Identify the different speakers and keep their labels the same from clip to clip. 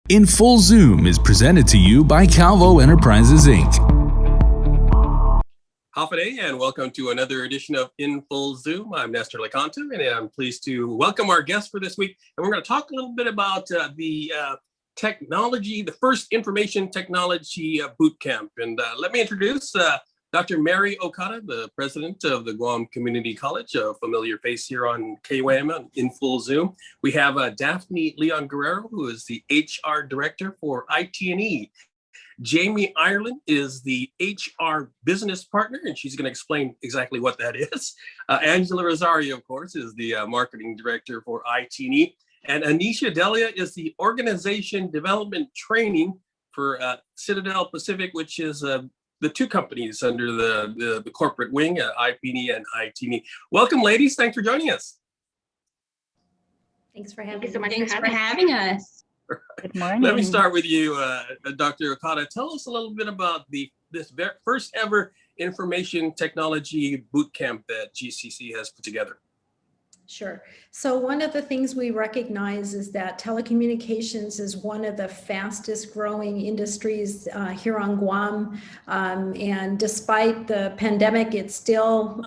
Speaker 1: In Full Zoom is presented to you by Calvo Enterprises, Inc.
Speaker 2: Howdy, and welcome to another edition of In Full Zoom. I'm Nestor Licanto, and I'm pleased to welcome our guest for this week. And we're going to talk a little bit about the technology, the first information technology boot camp. And let me introduce Dr. Mary Okada, the president of the Guam Community College, a familiar face here on KWAM in Full Zoom. We have Daphne Leon Guerrero, who is the HR director for IT&E. Jamie Ireland is the HR business partner, and she's going to explain exactly what that is. Angela Rosario, of course, is the marketing director for IT&E. And Anisha Delia is the organization development training for Citadel Pacific, which is the two companies under the corporate wing, IP&E and IT&E. Welcome, ladies. Thanks for joining us.
Speaker 3: Thanks for having us.
Speaker 4: Thanks so much for having us.
Speaker 3: Good morning.
Speaker 2: Let me start with you, Dr. Okada. Tell us a little bit about this first ever information technology boot camp that GCC has put together.
Speaker 3: Sure. So one of the things we recognize is that telecommunications is one of the fastest growing industries here on Guam. And despite the pandemic, it's still,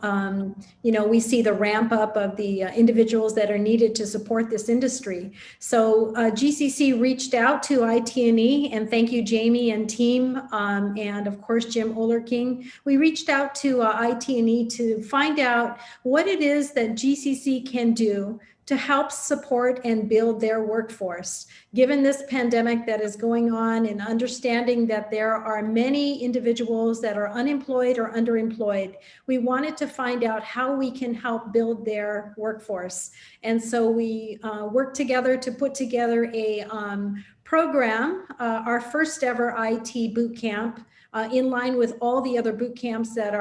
Speaker 3: we see the ramp up of the individuals that are needed to support this industry. So GCC reached out to IT&E, and thank you, Jamie and team, and of course, Jim Olerking. We reached out to IT&E to find out what it is that GCC can do to help support and build their workforce. Given this pandemic that is going on and understanding that there are many individuals that are unemployed or underemployed, we wanted to find out how we can help build their workforce. And so we worked together to put together a program, our first ever IT boot camp, in line with all the other boot camps that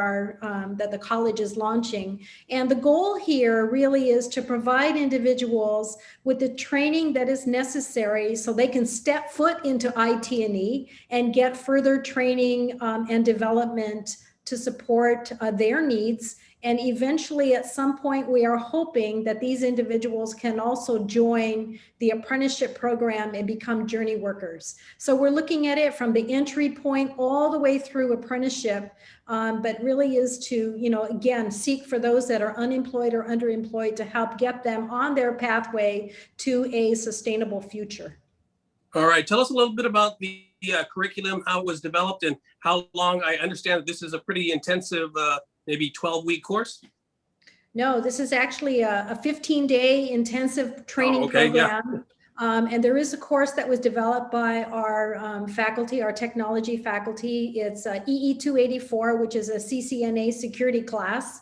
Speaker 3: the college is launching. And the goal here really is to provide individuals with the training that is necessary so they can step foot into IT&E and get further training and development to support their needs. And eventually, at some point, we are hoping that these individuals can also join the apprenticeship program and become journey workers. So we're looking at it from the entry point all the way through apprenticeship, but really is to, again, seek for those that are unemployed or underemployed to help get them on their pathway to a sustainable future.
Speaker 2: All right, tell us a little bit about the curriculum, how it was developed, and how long. I understand that this is a pretty intensive, maybe 12-week course?
Speaker 3: No, this is actually a 15-day intensive training program. Yeah. And there is a course that was developed by our faculty, our technology faculty. It's EE 284, which is a CCNA security class.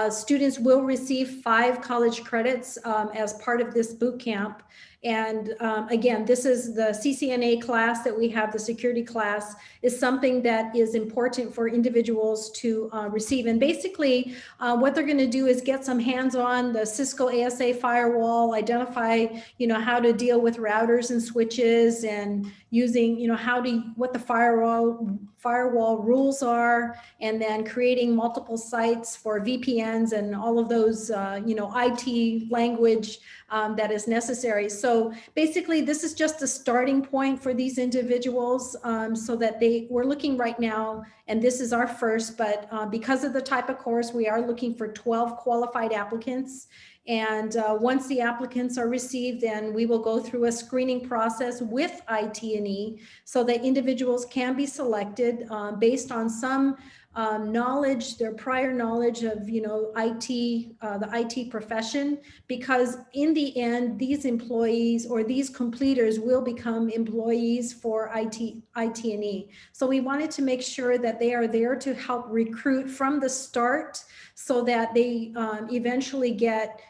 Speaker 3: Students will receive 5 college credits as part of this boot camp. And again, this is the CCNA class that we have, the security class, is something that is important for individuals to receive. And basically, what they're going to do is get some hands-on the Cisco ASA firewall, identify, how to deal with routers and switches, and using, what the firewall rules are, and then creating multiple sites for VPNs and all of those, IT language that is necessary. So basically, this is just a starting point for these individuals so that we're looking right now, and this is our first, but because of the type of course, we are looking for 12 qualified applicants. And once the applicants are received, then we will go through a screening process with IT&E so that individuals can be selected based on some knowledge, their prior knowledge of, IT, the IT profession, because in the end, these employees or these completers will become employees for IT&E. So we wanted to make sure that they are there to help recruit from the start so that they eventually get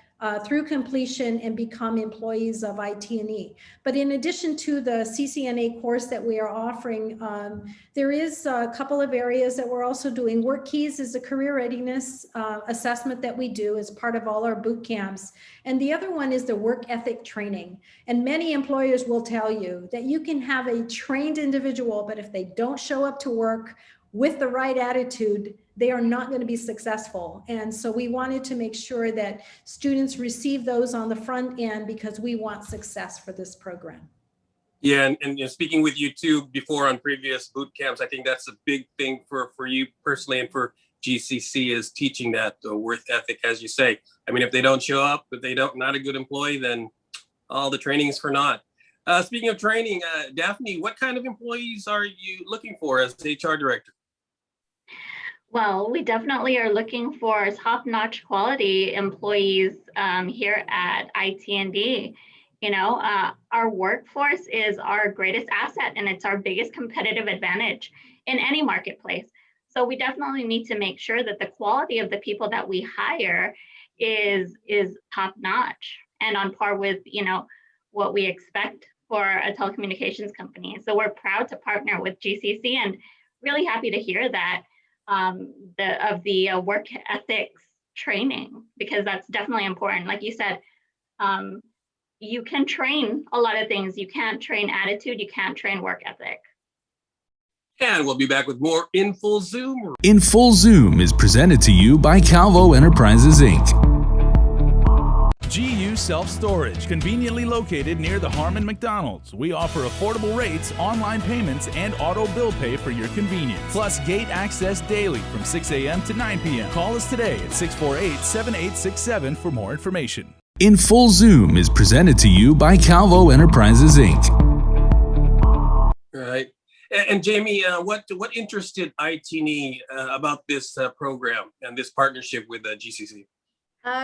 Speaker 3: through completion and become employees of IT&E. But in addition to the CCNA course that we are offering, there is a couple of areas that we're also doing. Work Keys is a career readiness assessment that we do as part of all our boot camps. And the other one is the work ethic training. And many employers will tell you that you can have a trained individual, but if they don't show up to work with the right attitude, they are not going to be successful. And so we wanted to make sure that students receive those on the front end because we want success for this program.
Speaker 2: Yeah, and you know, speaking with you too before on previous boot camps, I think that's a big thing for you personally and for GCC is teaching that work ethic, as you say. I mean, if they don't show up, if they don't not a good employee, then all the training is for naught. Speaking of training, Daphne, what kind of employees are you looking for as HR director?
Speaker 4: Well, we definitely are looking for top-notch quality employees here at IT&E. You know, our workforce is our greatest asset and it's our biggest competitive advantage in any marketplace. So we definitely need to make sure that the quality of the people that we hire is top-notch and on par with, you know, what we expect for a telecommunications company. So we're proud to partner with GCC and really happy to hear that the work ethics training, because that's definitely important. Like you said, you can train a lot of things. You can't train attitude, you can't train work ethic.
Speaker 2: And we'll be back with more In Full Zoom.
Speaker 1: In Full Zoom is presented to you by Calvo Enterprises, Inc. GU Self-Storage, conveniently located near the Harmon McDonald's. We offer affordable rates, online payments, and auto bill pay for your convenience. Plus gate access daily from 6 a.m. to 9 p.m. Call us today at 648-7867 for more information. In Full Zoom is presented to you by Calvo Enterprises, Inc.
Speaker 2: Right. And Jamie, what interested IT&E about this program and this partnership with GCC?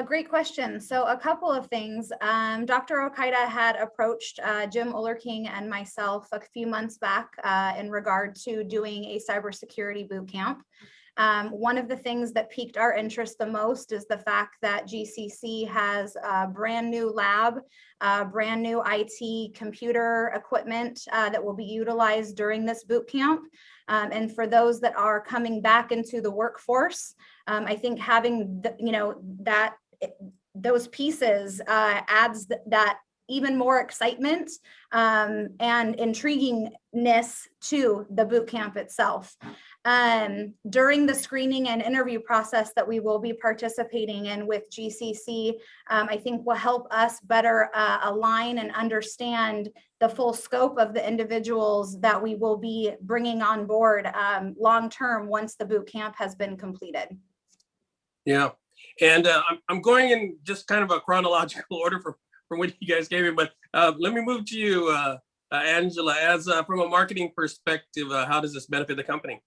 Speaker 5: Great question. So a couple of things. Dr. Okaida had approached Jim Ullerking and myself a few months back in regard to doing a cybersecurity boot camp. One of the things that piqued our interest the most is the fact that GCC has a brand new lab, brand new IT computer equipment that will be utilized during this boot camp. And for those that are coming back into the workforce, I think having those pieces adds that even more excitement and intriguingness to the boot camp itself. During the screening and interview process that we will be participating in with GCC, I think will help us better align and understand the full scope of the individuals that we will be bringing on board long-term once the boot camp has been completed.
Speaker 2: Yeah, and I'm going in just kind of a chronological order from what you guys gave me, but let me move to you, Angela. As from a marketing perspective, how does this benefit the company?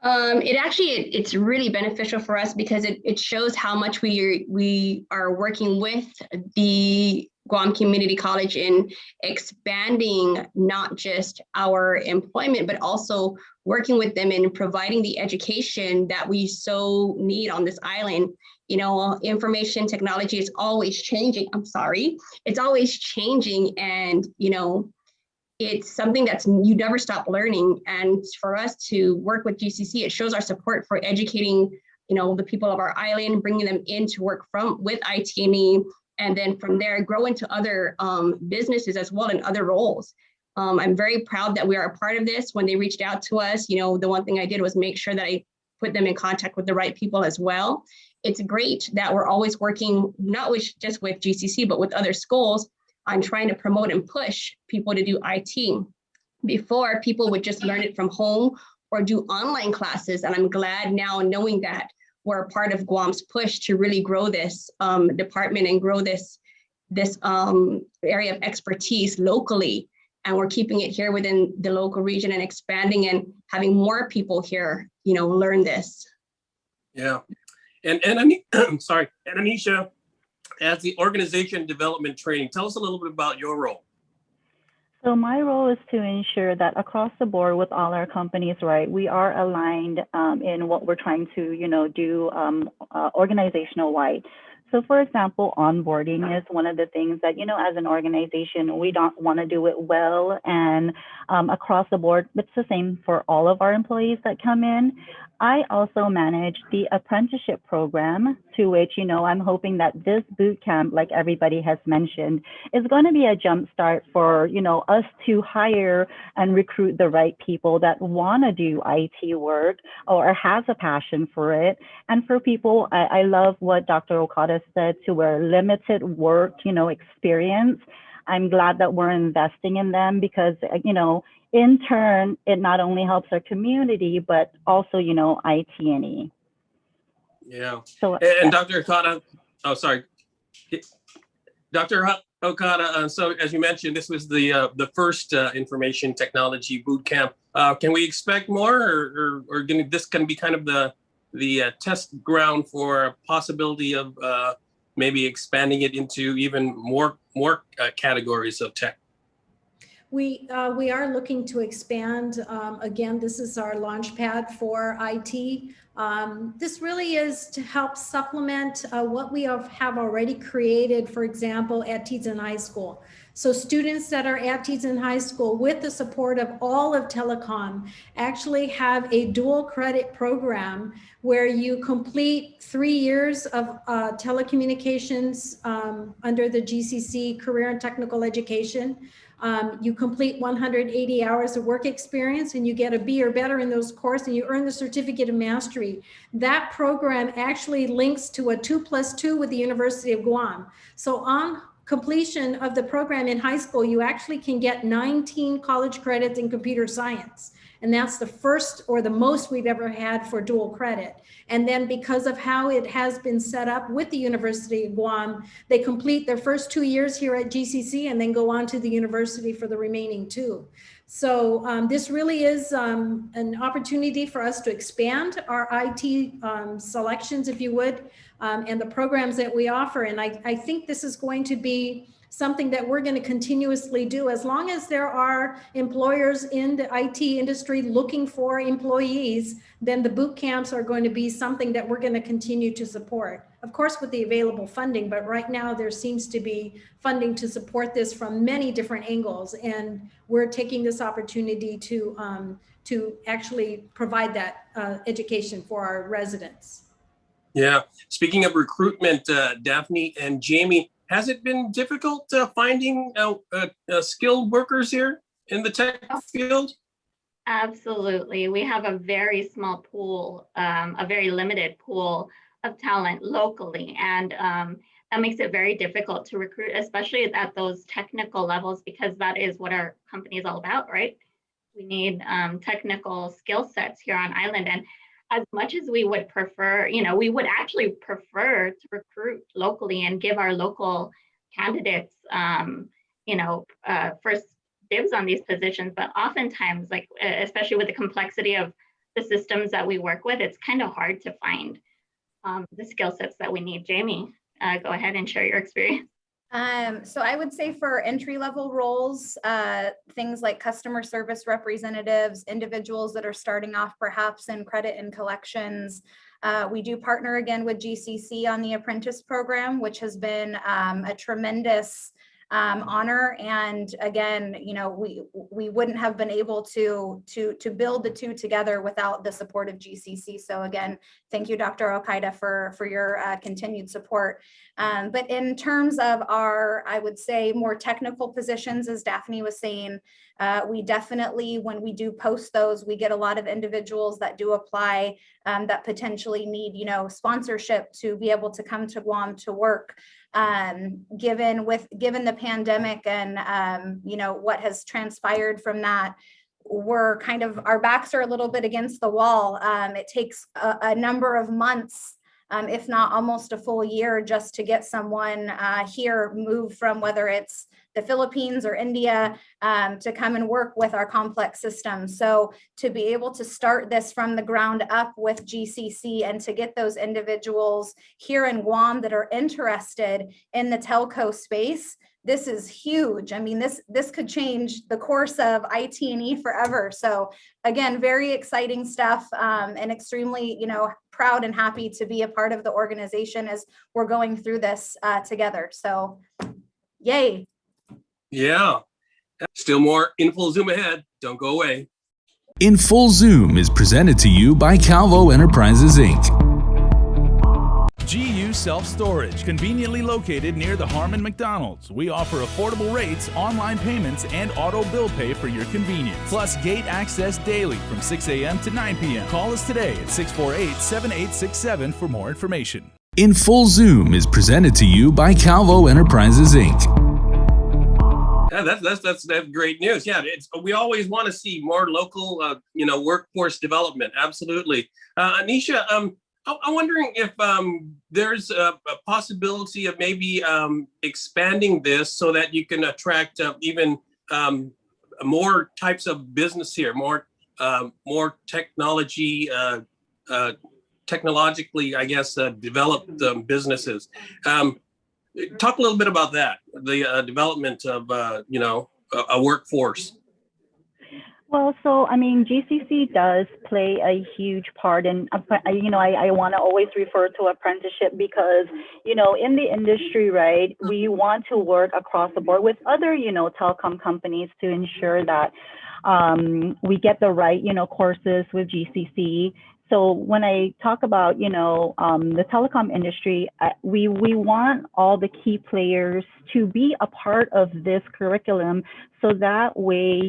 Speaker 4: It's really beneficial for us because it shows how much we are working with the Guam Community College in expanding not just our employment, but also working with them in providing the education that we so need on this island. You know, information technology is always changing. It's always changing, and you know, it's something that's you never stop learning. And for us to work with GCC, it shows our support for educating, you know, the people of our island, bringing them in to work with IT&E, and then from there grow into other businesses as well and other roles. I'm very proud that we are a part of this. When they reached out to us, you know, the one thing I did was make sure that I put them in contact with the right people as well. It's great that we're always working, not just with GCC, but with other schools on trying to promote and push people to do IT. Before, people would just learn it from home or do online classes. And I'm glad now knowing that we're a part of Guam's push to really grow this department and grow this area of expertise locally. And we're keeping it here within the local region and expanding and having more people here, you know, learn this.
Speaker 2: Yeah, and Anisha, as the organization development training, tell us a little bit about your role.
Speaker 6: So my role is to ensure that across the board with all our companies, right, we are aligned in what we're trying to, you know, do organizational wide. So for example, onboarding is one of the things that, you know, as an organization, we don't want to do it well and across the board. It's the same for all of our employees that come in. I also manage the apprenticeship program, to which, you know, I'm hoping that this boot camp, like everybody has mentioned, is going to be a jump start for, you know, us to hire and recruit the right people that want to do IT work or has a passion for it. And for people, I love what Dr. Okada said, to where limited work, you know, experience. I'm glad that we're investing in them because, in turn, it not only helps our community, but also, IT&E.
Speaker 2: Yeah.
Speaker 6: So,
Speaker 2: And Dr. Okada, oh, sorry. Dr. Okada, so as you mentioned, this was the first information technology boot camp. Can we expect more, or this going to be kind of the test ground for a possibility of maybe expanding it into even more categories of tech?
Speaker 3: We are looking to expand. Again, this is our launch pad for IT. This really is to help supplement what we have already created, for example, at Teton High School. So students that are at Teton High School, with the support of all of telecom, actually have a dual credit program where you complete 3 years of telecommunications under the GCC Career and Technical Education. You complete 180 hours of work experience and you get a B or better in those courses and you earn the certificate of mastery. That program actually links to a 2+2 with the University of Guam. So on completion of the program in high school, you actually can get 19 college credits in computer science. And that's the first or the most we've ever had for dual credit. And then because of how it has been set up with the University of Guam, they complete their first 2 years here at GCC and then go on to the university for the remaining 2. So this really is an opportunity for us to expand our IT selections, if you would, and the programs that we offer. And I think this is going to be something that we're going to continuously do as long as there are employers in the IT industry looking for employees. Then the boot camps are going to be something that we're going to continue to support, of course, with the available funding. But right now there seems to be funding to support this from many different angles, and we're taking this opportunity to actually provide that education for our residents.
Speaker 2: Yeah. Speaking of recruitment, Daphne and Jamie, has it been difficult finding skilled workers here in the tech field?
Speaker 7: Absolutely. We have a very small pool, a very limited pool of talent locally. And that makes it very difficult to recruit, especially at those technical levels, because that is what our company is all about, right? We need technical skill sets here on island. And as much as we would prefer, we would actually prefer to recruit locally and give our local candidates, first dibs on these positions. But oftentimes, especially with the complexity of the systems that we work with, it's kind of hard to find the skill sets that we need. Jamie, go ahead and share your experience.
Speaker 5: So I would say for entry-level roles, things like customer service representatives, individuals that are starting off perhaps in credit and collections. We do partner again with GCC on the apprentice program, which has been a tremendous honor. And again, we wouldn't have been able to build the two together without the support of GCC. So again, thank you, Dr. Okada, for your continued support. But in terms of our, I would say, more technical positions, as Daphne was saying, we definitely, when we do post those, we get a lot of individuals that do apply that potentially need, sponsorship to be able to come to Guam to work. Given the pandemic and what has transpired from that, we're our backs are a little bit against the wall. It takes a number of months, if not almost a full year, just to get someone here moved from whether it's the Philippines or India to come and work with our complex system. So to be able to start this from the ground up with GCC and to get those individuals here in Guam that are interested in the telco space, this is huge. I mean, this could change the course of IT&E forever. So again, very exciting stuff, and extremely, proud and happy to be a part of the organization as we're going through this together. So yay.
Speaker 2: Yeah. Still more in full Zoom ahead. Don't go away.
Speaker 1: In Full Zoom is presented to you by Calvo Enterprises, Inc. GU Self-Storage, conveniently located near the Harmon McDonald's. We offer affordable rates, online payments, and auto bill pay for your convenience. Plus gate access daily from 6 a.m. to 9 p.m. Call us today at 648-7867 for more information. In Full Zoom is presented to you by Calvo Enterprises, Inc.
Speaker 2: Yeah, that's great news. Yeah, we always want to see more local, workforce development. Absolutely, Anisha. I'm wondering if there's a possibility of maybe expanding this so that you can attract even more types of business here, more technology, technologically, I guess, developed businesses. Talk a little bit about that, the development of, a workforce.
Speaker 6: Well, so I mean, GCC does play a huge part in, I want to always refer to apprenticeship because, in the industry, right, we want to work across the board with other, telecom companies to ensure that we get the right, courses with GCC. So when I talk about, the telecom industry, we want all the key players to be a part of this curriculum. So that way,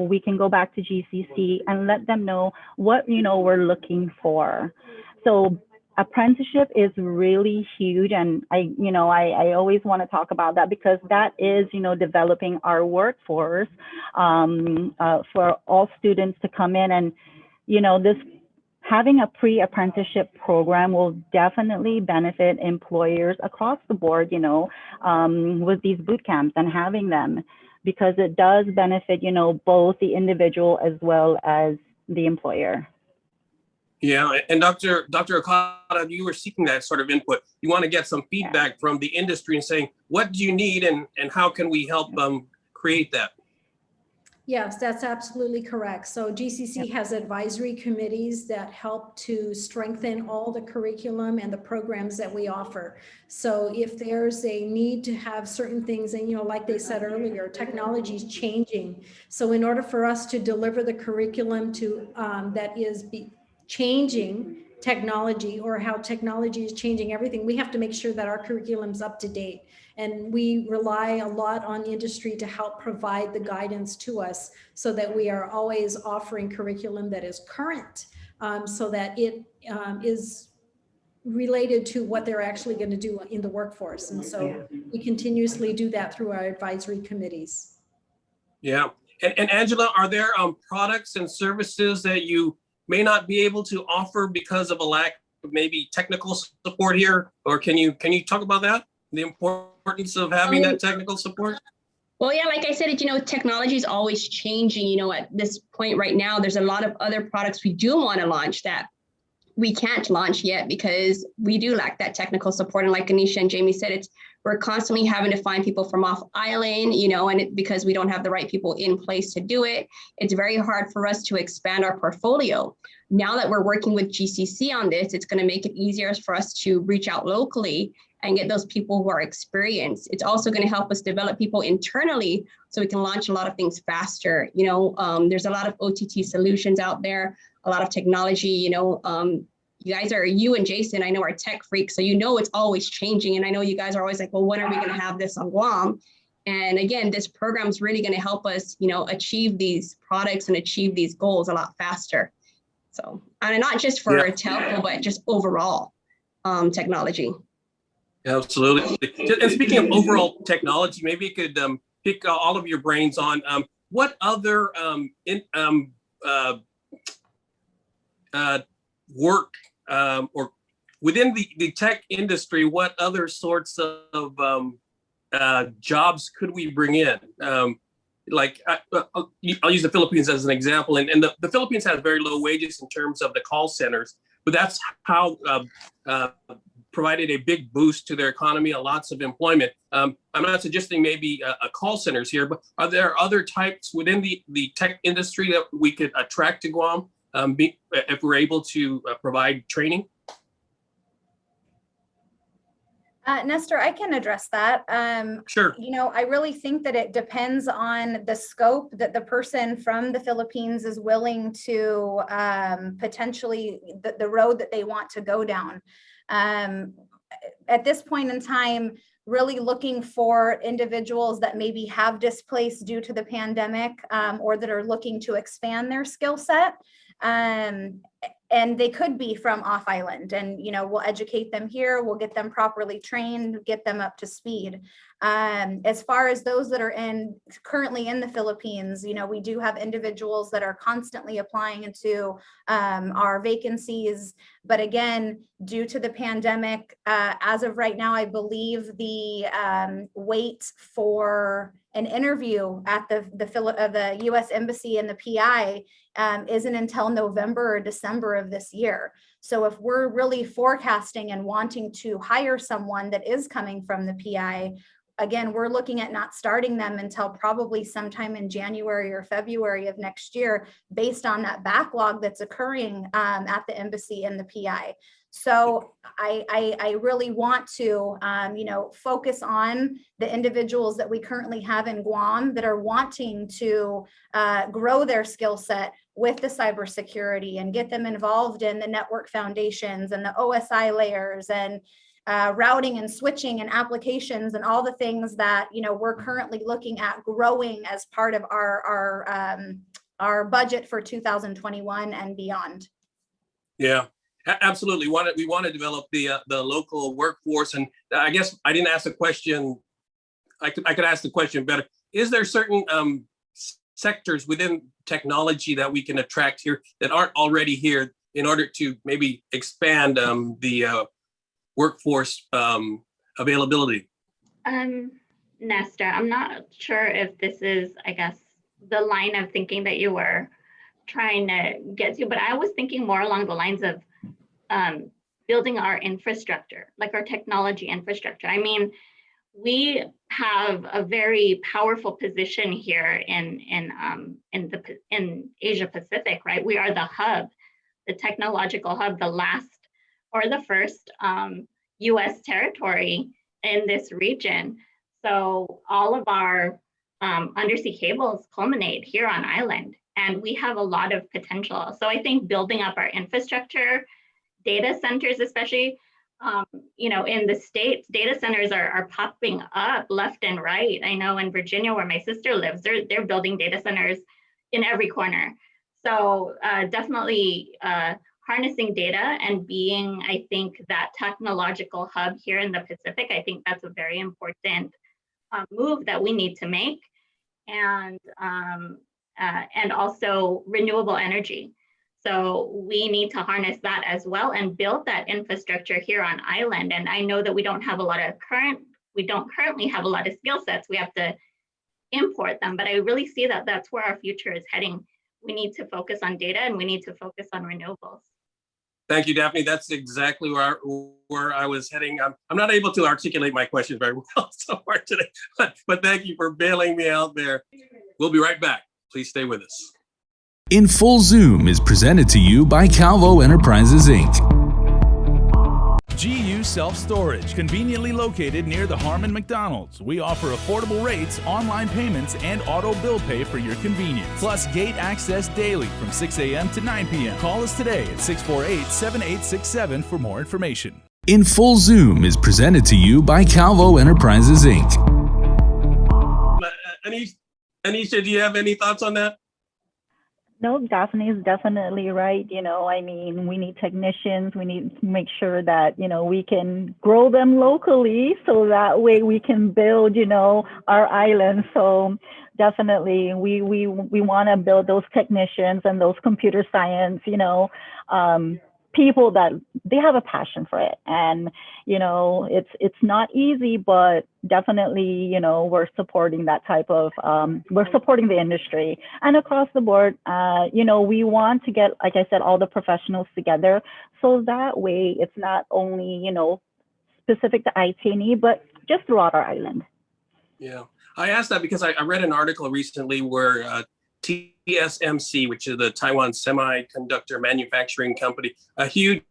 Speaker 6: we can go back to GCC and let them know what, we're looking for. So apprenticeship is really huge. And I always want to talk about that because that is, developing our workforce for all students to come in and, this having a pre-apprenticeship program will definitely benefit employers across the board, with these boot camps and having them, because it does benefit, both the individual as well as the employer.
Speaker 2: Yeah, and Dr. Okada, you were seeking that sort of input. You want to get some feedback from the industry and saying, what do you need and how can we help create that?
Speaker 3: Yes, that's absolutely correct. So GCC has advisory committees that help to strengthen all the curriculum and the programs that we offer. So if there's a need to have certain things, and like they said earlier, technology is changing. So in order for us to deliver the curriculum to that is changing technology, or how technology is changing everything, we have to make sure that our curriculum's up to date. And we rely a lot on industry to help provide the guidance to us so that we are always offering curriculum that is current, so that it is related to what they're actually going to do in the workforce. And so we continuously do that through our advisory committees.
Speaker 2: Yeah. And Angela, are there products and services that you may not be able to offer because of a lack of maybe technical support here? Or can you talk about that? The importance of having that technical support?
Speaker 4: Well, yeah, like I said, technology is always changing. At this point right now, there's a lot of other products we do want to launch that we can't launch yet because we do lack that technical support. And like Anisha and Jamie said, we're constantly having to find people from off island, and because we don't have the right people in place to do it, it's very hard for us to expand our portfolio. Now that we're working with GCC on this, it's going to make it easier for us to reach out locally and get those people who are experienced. It's also going to help us develop people internally so we can launch a lot of things faster. There's a lot of OTT solutions out there, a lot of technology, you and Jason, I know, are tech freaks, so it's always changing. And I know you guys are always like, well, when are we going to have this on Guam? And again, this program is really going to help us, achieve these products and achieve these goals a lot faster. So, and not just for telco, but just overall technology.
Speaker 2: Absolutely. And speaking of overall technology, maybe you could pick all of your brains on what other work or within the tech industry, what other sorts of jobs could we bring in? I'll use the Philippines as an example. And the Philippines has very low wages in terms of the call centers, but that's how provided a big boost to their economy and lots of employment. I'm not suggesting maybe a call centers here, but are there other types within the tech industry that we could attract to Guam if we're able to provide training?
Speaker 5: Nestor, I can address that.
Speaker 2: Sure.
Speaker 5: I really think that it depends on the scope that the person from the Philippines is willing to potentially the road that they want to go down. At this point in time, really looking for individuals that maybe have displaced due to the pandemic or that are looking to expand their skill set. And and they could be from off island, and we'll educate them here, we'll get them properly trained, get them up to speed. As far as those that are currently in the Philippines, we do have individuals that are constantly applying into our vacancies. But again, due to the pandemic, as of right now, I believe the wait for an interview at the U.S. Embassy and the PI isn't until November or December of this year. So if we're really forecasting and wanting to hire someone that is coming from the PI, again, we're looking at not starting them until probably sometime in January or February of next year, based on that backlog that's occurring at the embassy and the PI. So I really want to, focus on the individuals that we currently have in Guam that are wanting to grow their skill set with the cybersecurity and get them involved in the network foundations and the OSI layers and routing and switching and applications and all the things that we're currently looking at growing as part of our budget for 2021 and beyond.
Speaker 2: Yeah, absolutely. We want to develop the local workforce, and I guess I didn't ask the question. I could ask the question better. Is there certain sectors within technology that we can attract here that aren't already here in order to maybe expand the workforce availability?
Speaker 7: Nestor, I'm not sure if this is, I guess, the line of thinking that you were trying to get to, but I was thinking more along the lines of building our infrastructure, like our technology infrastructure. I mean, we have a very powerful position here in Asia Pacific, right? We are the hub, the technological hub, the first U.S. territory in this region. So all of our undersea cables culminate here on island, and we have a lot of potential. So I think building up our infrastructure, data centers, especially, in the States, data centers are popping up left and right. I know in Virginia, where my sister lives, they're building data centers in every corner. So definitely harnessing data and being, I think, that technological hub here in the Pacific, I think that's a very important move that we need to make. And also renewable energy. So we need to harness that as well and build that infrastructure here on island. And I know that we don't currently have a lot of skill sets. We have to import them, but I really see that that's where our future is heading. We need to focus on data and we need to focus on renewables.
Speaker 2: Thank you, Daphne. That's exactly where I was heading. I'm not able to articulate my questions very well so far today, but thank you for bailing me out there. We'll be right back. Please stay with us.
Speaker 1: In Full Zoom is presented to you by Calvo Enterprises, Inc. GU Self-Storage, conveniently located near the Harmon McDonald's. We offer affordable rates, online payments, and auto bill pay for your convenience. Plus gate access daily from 6 a.m. to 9 p.m. Call us today at 648-7867 for more information. In Full Zoom is presented to you by Calvo Enterprises, Inc.
Speaker 2: Anisha, do you have any thoughts on that?
Speaker 6: No, Daphne is definitely right. I mean, we need technicians. We need to make sure that, we can grow them locally so that way we can build, our island. So definitely we want to build those technicians and those computer science, people that they have a passion for it. And, it's not easy, but definitely, we're supporting that type of, we're supporting the industry. And across the board, we want to get, like I said, all the professionals together. So that way it's not only, specific to IT&E, but just throughout our island.
Speaker 2: Yeah, I asked that because I read an article recently where TSMC, which is the Taiwan Semiconductor Manufacturing Company, I think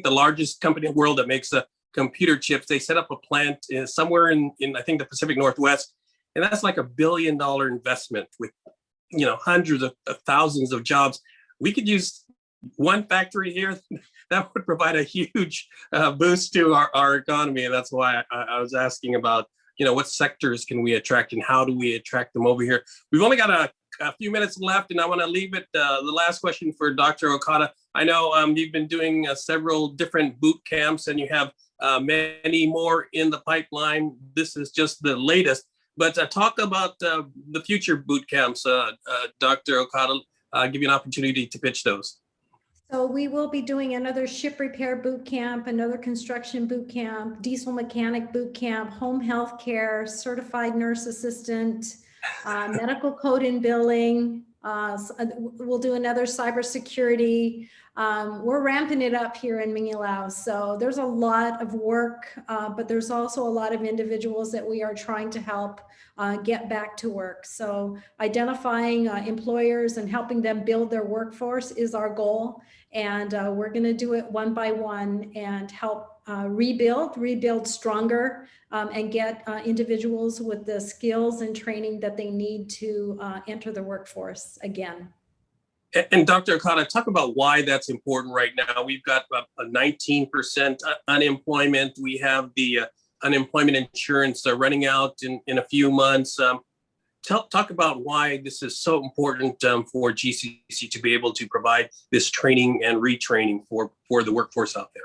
Speaker 2: the largest company in the world that makes computer chips. They set up a plant somewhere in I think the Pacific Northwest, and that's like $1 billion investment with hundreds of thousands of jobs. We could use one factory here that would provide a huge boost to our economy, and that's why I was asking about what sectors can we attract and how do we attract them over here. We've only got a a few minutes left, and I want to leave it the last question for Dr. Okada. I know you've been doing several different boot camps, and you have many more in the pipeline. This is just the latest. But talk about the future boot camps, Dr. Okada. Give you an opportunity to pitch those.
Speaker 3: So we will be doing another ship repair boot camp, another construction boot camp, diesel mechanic boot camp, home health care, certified nurse assistant, medical code and billing. We'll do another cybersecurity. We're ramping it up here in Mingalao. So there's a lot of work, but there's also a lot of individuals that we are trying to help get back to work. So identifying employers and helping them build their workforce is our goal. And we're going to do it one by one and help rebuild stronger, and get individuals with the skills and training that they need to enter the workforce again.
Speaker 2: And Dr. Okada, talk about why that's important right now. We've got a 19% unemployment. We have the unemployment insurance running out in a few months. Talk about why this is so important for GCC to be able to provide this training and retraining for the workforce out there.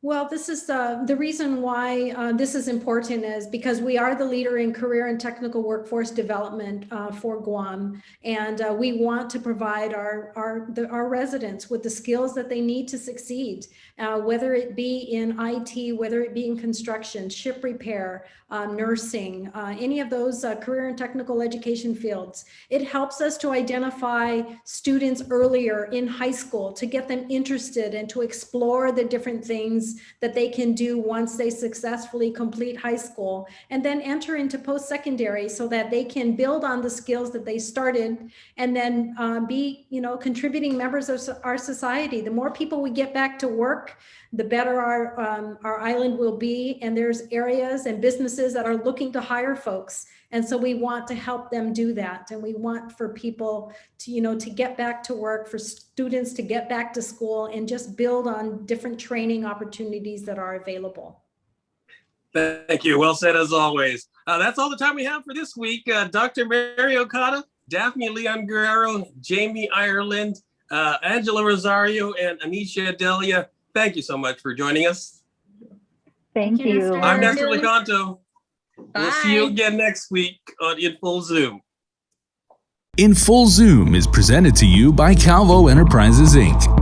Speaker 3: Well, this is the reason why this is important is because we are the leader in career and technical workforce development for Guam, and we want to provide our residents with the skills that they need to succeed, whether it be in IT, whether it be in construction, ship repair, nursing, any of those career and technical education fields. It helps us to identify students earlier in high school to get them interested and to explore the different things that they can do once they successfully complete high school, and then enter into post-secondary so that they can build on the skills that they started and then be, contributing members of our society. The more people we get back to work, the better our island will be. And there's areas and businesses that are looking to hire folks. And so we want to help them do that. And we want for people to, to get back to work, for students to get back to school and just build on different training opportunities that are available.
Speaker 2: Thank you. Well said as always. That's all the time we have for this week. Dr. Mary Okada, Daphne Leon Guerrero, Jamie Ireland, Angela Rosario, and Anisha Delia. Thank you so much for joining us.
Speaker 6: Thank you.
Speaker 2: I'm Nestor Licanto.
Speaker 4: Bye.
Speaker 2: We'll see you again next week on In Full Zoom.
Speaker 1: In Full Zoom is presented to you by Calvo Enterprises, Inc.